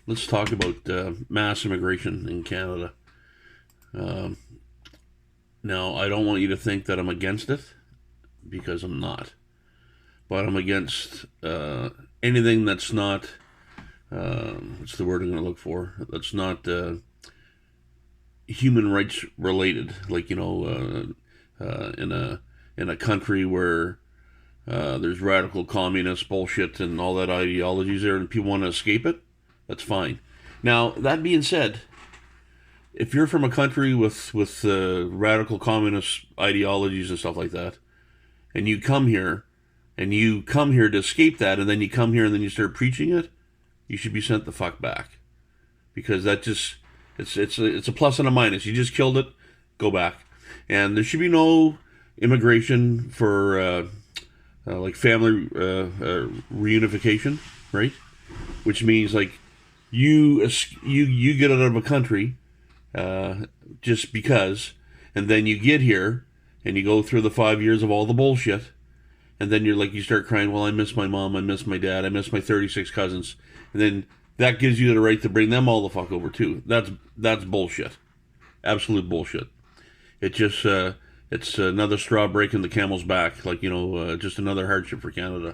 let's talk about mass immigration in Canada. Um, Now, I don't want you to think that I'm against it because I'm not, but I'm against anything that's not. What's the word I'm going to look for? That's not human rights related. Like in a country where there's radical communist bullshit and all that ideologies there, and people want to escape it. That's fine. Now, that being said, if you're from a country with radical communist ideologies and stuff like that, and you come here to escape that, and then you come here and then you start preaching it, you should be sent the fuck back, because that just it's a plus and a minus. You just killed it, go back, and there should be no immigration for like family reunification, right? Which means like you get out of a country just because, and then you get here and you go through the 5 years of all the bullshit, and then you start crying, well, I miss my mom, I miss my dad, I miss my 36 cousins, and then that gives you the right to bring them all the fuck over too. That's bullshit, absolute bullshit. It just it's another straw breaking the camel's back, just another hardship for Canada.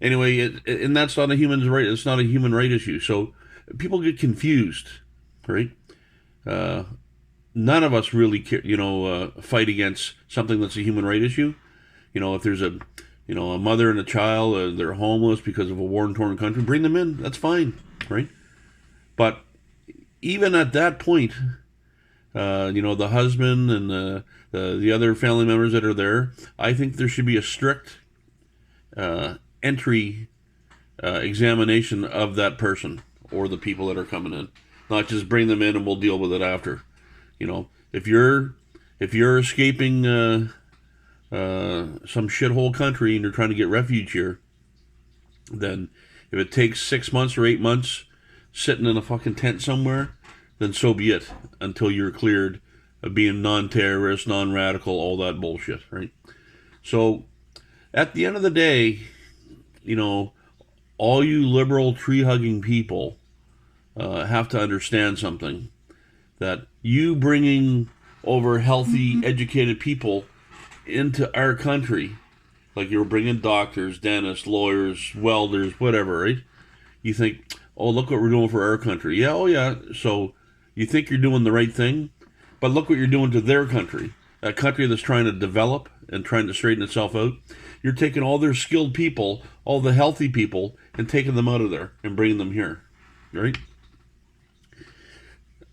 Anyway, and that's not a human right. It's not a human right issue. So people get confused, right? Uh, None of us really fight against something that's a human right issue. If there's a mother and a child, they're homeless because of a war-torn country, bring them in. That's fine, right? But even at that point, the husband and the other family members that are there, I think there should be a strict entry examination of that person or the people that are coming in. Not just bring them in and we'll deal with it after. If you're escaping some shithole country and you're trying to get refuge here, then if it takes 6 months or 8 months sitting in a fucking tent somewhere, then so be it, until you're cleared of being non-terrorist, non-radical, all that bullshit, right? So at the end of the day, all you liberal tree-hugging people have to understand something, that you bringing over healthy, educated people into our country, like you're bringing doctors, dentists, lawyers, welders, whatever, right? You think, oh, look what we're doing for our country. Yeah, oh yeah. So you think you're doing the right thing, but look what you're doing to their country, a country that's trying to develop and trying to straighten itself out. You're taking all their skilled people, all the healthy people, and taking them out of there and bringing them here, right?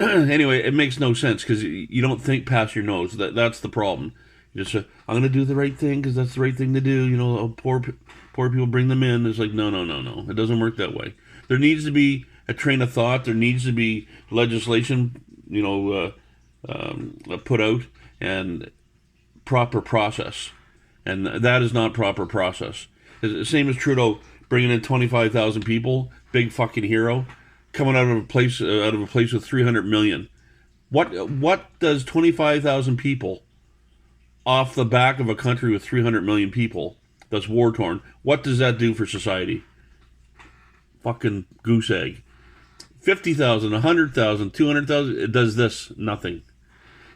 Anyway, it makes no sense because you don't think past your nose. That's the problem. You just say, I'm going to do the right thing because that's the right thing to do. Poor people, bring them in. It's like, no. It doesn't work that way. There needs to be a train of thought. There needs to be legislation, put out, and proper process. And that is not proper process. It's the same as Trudeau bringing in 25,000 people, big fucking hero, coming out of a place with 300 million. What does 25,000 people off the back of a country with 300 million people that's war torn? What does that do for society? Fucking goose egg. 50,000, 100,000, 200,000. It does this nothing.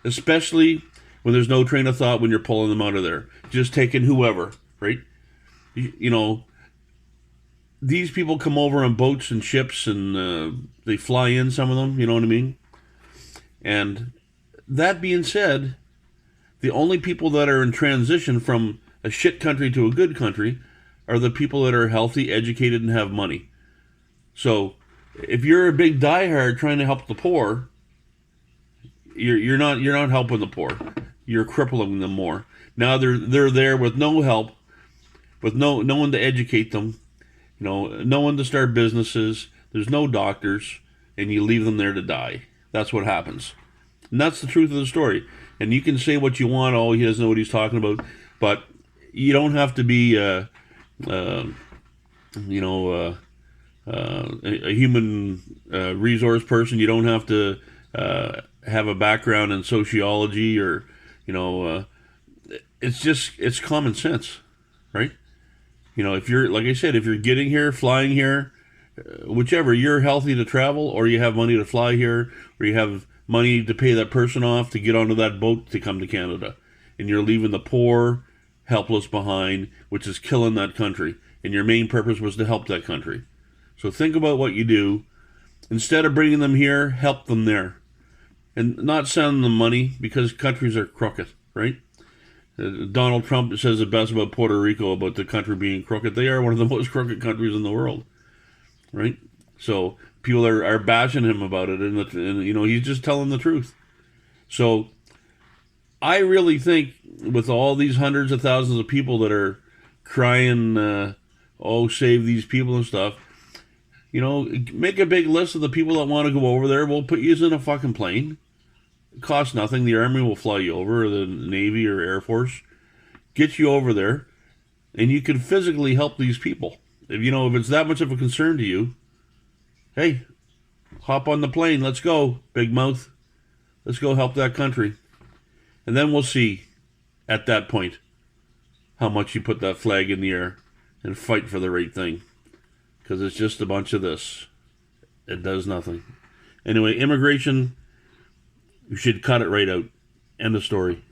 Especially when there's no train of thought when you're pulling them out of there. Just taking whoever, right? These people come over on boats and ships, and they fly in, some of them, you know what I mean? And that being said, the only people that are in transition from a shit country to a good country are the people that are healthy, educated, and have money. So if you're a big diehard trying to help the poor, you're not helping the poor. You're crippling them more. Now they're there with no help, with no one to educate them, no one to start businesses. There's no doctors, and you leave them there to die. That's what happens. And that's the truth of the story. And you can say what you want, oh, he doesn't know what he's talking about, but you don't have to be, a human resource person. You don't have to have a background in sociology or, it's common sense, right? If you're, like I said, if you're getting here, flying here, whichever, you're healthy to travel, or you have money to fly here, or you have money to pay that person off to get onto that boat to come to Canada. And you're leaving the poor, helpless behind, which is killing that country. And your main purpose was to help that country. So think about what you do. Instead of bringing them here, help them there. And not send them money, because countries are crooked, right? Donald Trump says the best about Puerto Rico, about the country being crooked. They are one of the most crooked countries in the world, right? So people are bashing him about it, and he's just telling the truth. So I really think with all these hundreds of thousands of people that are crying, oh, save these people and stuff, make a big list of the people that want to go over there. We'll put you in a fucking plane. It costs nothing. The Army will fly you over, or the Navy or Air Force. Get you over there, and you can physically help these people. If it's that much of a concern to you, hey, hop on the plane. Let's go, big mouth. Let's go help that country. And then we'll see at that point how much you put that flag in the air and fight for the right thing. Because it's just a bunch of this. It does nothing. Anyway, immigration, you should cut it right out. End of story.